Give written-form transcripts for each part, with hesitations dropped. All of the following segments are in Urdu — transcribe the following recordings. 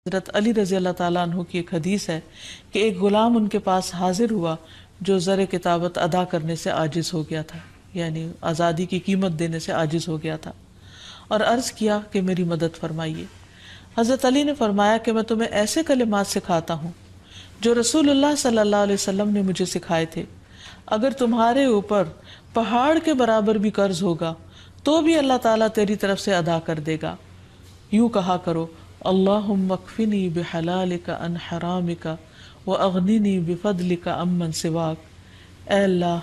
حضرت علی رضی اللہ تعالیٰ عنہ کی ایک حدیث ہے کہ ایک غلام ان کے پاس حاضر ہوا جو زر کتابت ادا کرنے سے عاجز ہو گیا تھا، یعنی آزادی کی قیمت دینے سے عاجز ہو گیا تھا، اور عرض کیا کہ میری مدد فرمائیے۔ حضرت علی نے فرمایا کہ میں تمہیں ایسے کلمات سکھاتا ہوں جو رسول اللہ صلی اللہ علیہ وسلم نے مجھے سکھائے تھے، اگر تمہارے اوپر پہاڑ کے برابر بھی قرض ہوگا تو بھی اللہ تعالیٰ تیری طرف سے ادا کر دے گا۔ یوں کہا کرو، اللہم اکفنی بحلالک عن حرامک واغننی بفضلک عمن سواک۔ اے اللہ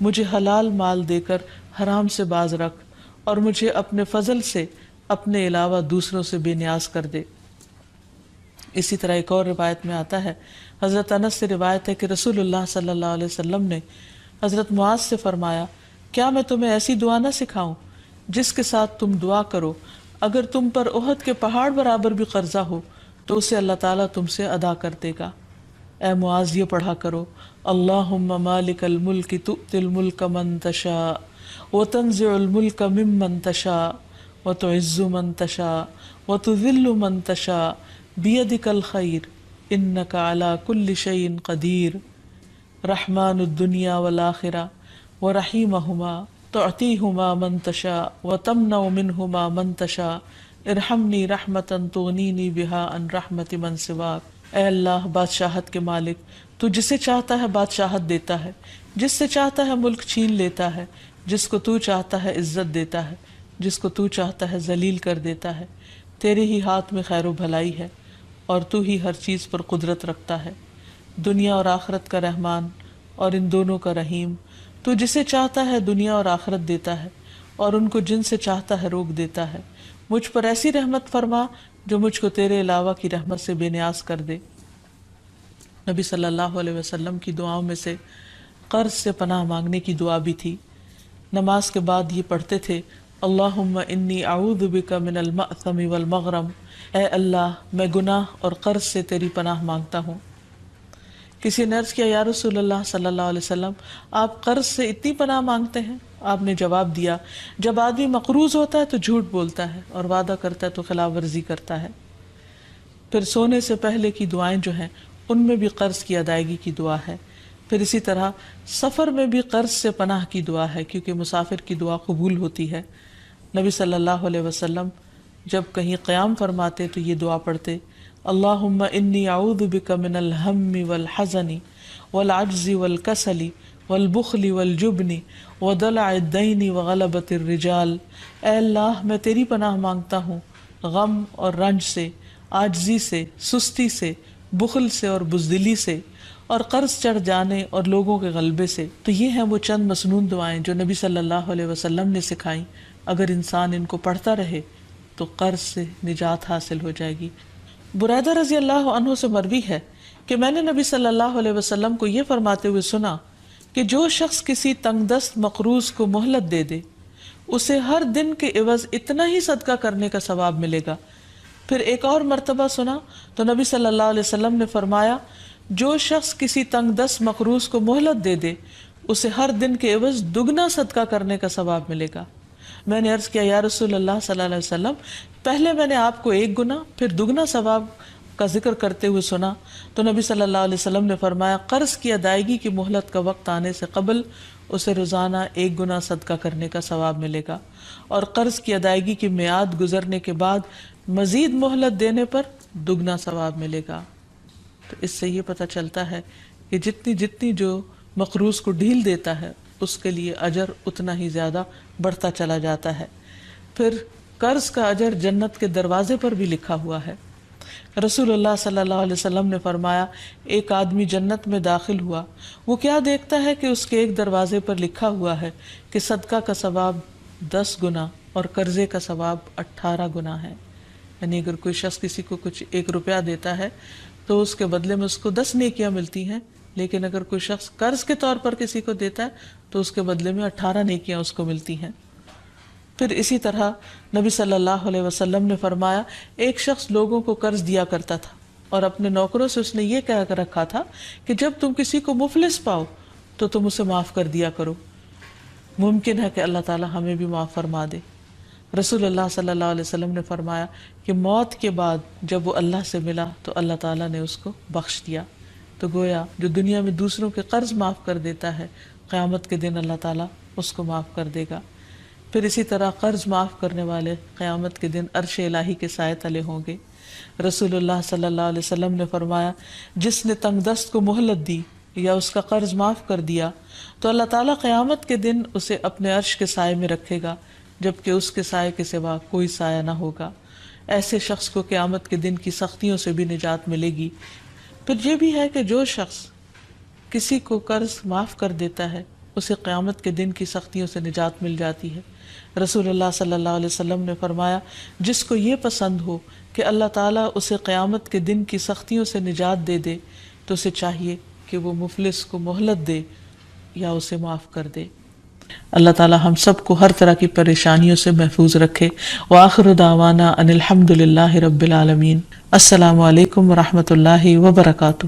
مجھے حلال مال دے کر حرام سے باز رکھ اور مجھے اپنے فضل سے اپنے علاوہ دوسروں سے بے نیاز کر دے۔ اسی طرح ایک اور روایت میں آتا ہے، حضرت انس سے روایت ہے کہ رسول اللہ صلی اللہ علیہ وسلم نے حضرت معاذ سے فرمایا، کیا میں تمہیں ایسی دعا نہ سکھاؤں جس کے ساتھ تم دعا کرو اگر تم پر احد کے پہاڑ برابر بھی قرضہ ہو تو اسے اللہ تعالیٰ تم سے ادا کر دے گا۔ اے معاذ یہ پڑھا کرو، اللہم مالک الملک تؤتی الملک من تشاء وتنزع الملک ممن تشاء وتعز من تشاء وتذل من تشاء بیدک الخیر انک علی کل شیء قدیر، رحمن الدنیا والآخرہ ورحیمہما تعطیہما من تشاء وتمنع منہما من تشاء ارحمنی رحمتا تغنینی بہا عن رحمت من سواک۔ اے اللہ بادشاہت کے مالک، تو جسے چاہتا ہے بادشاہت دیتا ہے، جس سے چاہتا ہے ملک چھین لیتا ہے، جس کو تو چاہتا ہے عزت دیتا ہے، جس کو تو چاہتا ہے ذلیل کر دیتا ہے۔ تیرے ہی ہاتھ میں خیر و بھلائی ہے اور تو ہی ہر چیز پر قدرت رکھتا ہے، دنیا اور آخرت کا رحمان اور ان دونوں کا رحیم۔ تو جسے چاہتا ہے دنیا اور آخرت دیتا ہے اور ان کو جن سے چاہتا ہے روک دیتا ہے۔ مجھ پر ایسی رحمت فرما جو مجھ کو تیرے علاوہ کی رحمت سے بے نیاز کر دے۔ نبی صلی اللہ علیہ وسلم کی دعاؤں میں سے قرض سے پناہ مانگنے کی دعا بھی تھی۔ نماز کے بعد یہ پڑھتے تھے، اللہم انی اعوذ بک من المأثم والمغرم۔ اے اللہ میں گناہ اور قرض سے تیری پناہ مانگتا ہوں۔ کسی نے عرض کیا، یا رسول اللہ صلی اللہ علیہ وسلم آپ قرض سے اتنی پناہ مانگتے ہیں؟ آپ نے جواب دیا، جب آدمی مقروض ہوتا ہے تو جھوٹ بولتا ہے اور وعدہ کرتا ہے تو خلاف ورزی کرتا ہے۔ پھر سونے سے پہلے کی دعائیں جو ہیں ان میں بھی قرض کی ادائیگی کی دعا ہے۔ پھر اسی طرح سفر میں بھی قرض سے پناہ کی دعا ہے، کیونکہ مسافر کی دعا قبول ہوتی ہے۔ نبی صلی اللہ علیہ وسلم جب کہیں قیام فرماتے تو یہ دعا پڑھتے، اللہم انی اعوذ بک من الہم والحزن والعجز والکسل والبخل والجبن ودلع الدین وغلبۃ الرجال۔ اے اللہ میں تیری پناہ مانگتا ہوں غم اور رنج سے، عاجزی سے، سستی سے، بخل سے اور بزدلی سے، اور قرض چڑھ جانے اور لوگوں کے غلبے سے۔ تو یہ ہیں وہ چند مسنون دعائیں جو نبی صلی اللہ علیہ وسلم نے سکھائیں۔ اگر انسان ان کو پڑھتا رہے تو قرض سے نجات حاصل ہو جائے گی۔ بریدہ رضی اللہ عنہ سے مروی ہے کہ میں نے نبی صلی اللہ علیہ وسلم کو یہ فرماتے ہوئے سنا کہ جو شخص کسی تنگ دست مقروض کو مہلت دے دے اسے ہر دن کے عوض اتنا ہی صدقہ کرنے کا ثواب ملے گا۔ پھر ایک اور مرتبہ سنا تو نبی صلی اللہ علیہ وسلم نے فرمایا، جو شخص کسی تنگ دست مقروض کو مہلت دے دے اسے ہر دن کے عوض دگنا صدقہ کرنے کا ثواب ملے گا۔ میں نے عرض کیا، یا رسول اللہ صلی اللہ علیہ وسلم پہلے میں نے آپ کو ایک گنا پھر دگنا ثواب کا ذکر کرتے ہوئے سنا تو نبی صلی اللہ علیہ وسلم نے فرمایا، قرض کی ادائیگی کی مہلت کا وقت آنے سے قبل اسے روزانہ ایک گنا صدقہ کرنے کا ثواب ملے گا، اور قرض کی ادائیگی کی میعاد گزرنے کے بعد مزید مہلت دینے پر دگنا ثواب ملے گا۔ تو اس سے یہ پتہ چلتا ہے کہ جتنی جو مقروض کو ڈھیل دیتا ہے اس کے لیے اجر اتنا ہی زیادہ بڑھتا چلا جاتا ہے۔ پھر قرض کا اجر جنت کے دروازے پر بھی لکھا ہوا ہے۔ رسول اللہ صلی اللہ علیہ وسلم نے فرمایا، ایک آدمی جنت میں داخل ہوا، وہ کیا دیکھتا ہے کہ اس کے ایک دروازے پر لکھا ہوا ہے کہ صدقہ کا ثواب 10 گنا اور قرضے کا ثواب 18 گنا ہے۔ یعنی اگر کوئی شخص کسی کو کچھ 1 روپیہ دیتا ہے تو اس کے بدلے میں اس کو 10 نیکیاں ملتی ہیں، لیکن اگر کوئی شخص قرض کے طور پر کسی کو دیتا ہے تو اس کے بدلے میں 18 نیکیاں اس کو ملتی ہیں۔ پھر اسی طرح نبی صلی اللہ علیہ وسلم نے فرمایا، ایک شخص لوگوں کو قرض دیا کرتا تھا اور اپنے نوکروں سے اس نے یہ کہہ کر رکھا تھا کہ جب تم کسی کو مفلس پاؤ تو تم اسے معاف کر دیا کرو، ممکن ہے کہ اللہ تعالی ہمیں بھی معاف فرما دے۔ رسول اللہ صلی اللہ علیہ وسلم نے فرمایا کہ موت کے بعد جب وہ اللہ سے ملا تو اللہ تعالیٰ نے اس کو بخش دیا. تو گویا جو دنیا میں دوسروں کے قرض معاف کر دیتا ہے، قیامت کے دن اللہ تعالیٰ اس کو معاف کر دے گا. پھر اسی طرح قرض معاف کرنے والے قیامت کے دن عرش الہی کے سائے تلے ہوں گے. رسول اللہ صلی اللہ علیہ وسلم نے فرمایا جس نے تنگ دست کو مہلت دی یا اس کا قرض معاف کر دیا تو اللہ تعالیٰ قیامت کے دن اسے اپنے عرش کے سائے میں رکھے گا، جبکہ اس کے سائے کے سوا کوئی سایہ نہ ہوگا. ایسے شخص کو قیامت کے دن کی سختیوں سے بھی نجات ملے گی. پھر یہ بھی ہے کہ جو شخص کسی کو قرض معاف کر دیتا ہے اسے قیامت کے دن کی سختیوں سے نجات مل جاتی ہے. رسول اللہ صلی اللہ علیہ وسلم نے فرمایا جس کو یہ پسند ہو کہ اللہ تعالیٰ اسے قیامت کے دن کی سختیوں سے نجات دے دے تو اسے چاہیے کہ وہ مفلس کو مہلت دے یا اسے معاف کر دے. اللہ تعالیٰ ہم سب کو ہر طرح کی پریشانیوں سے محفوظ رکھے. وآخر دعوانا ان الحمد للہ رب العالمین. السلام علیکم ورحمۃ اللہ وبرکاتہ.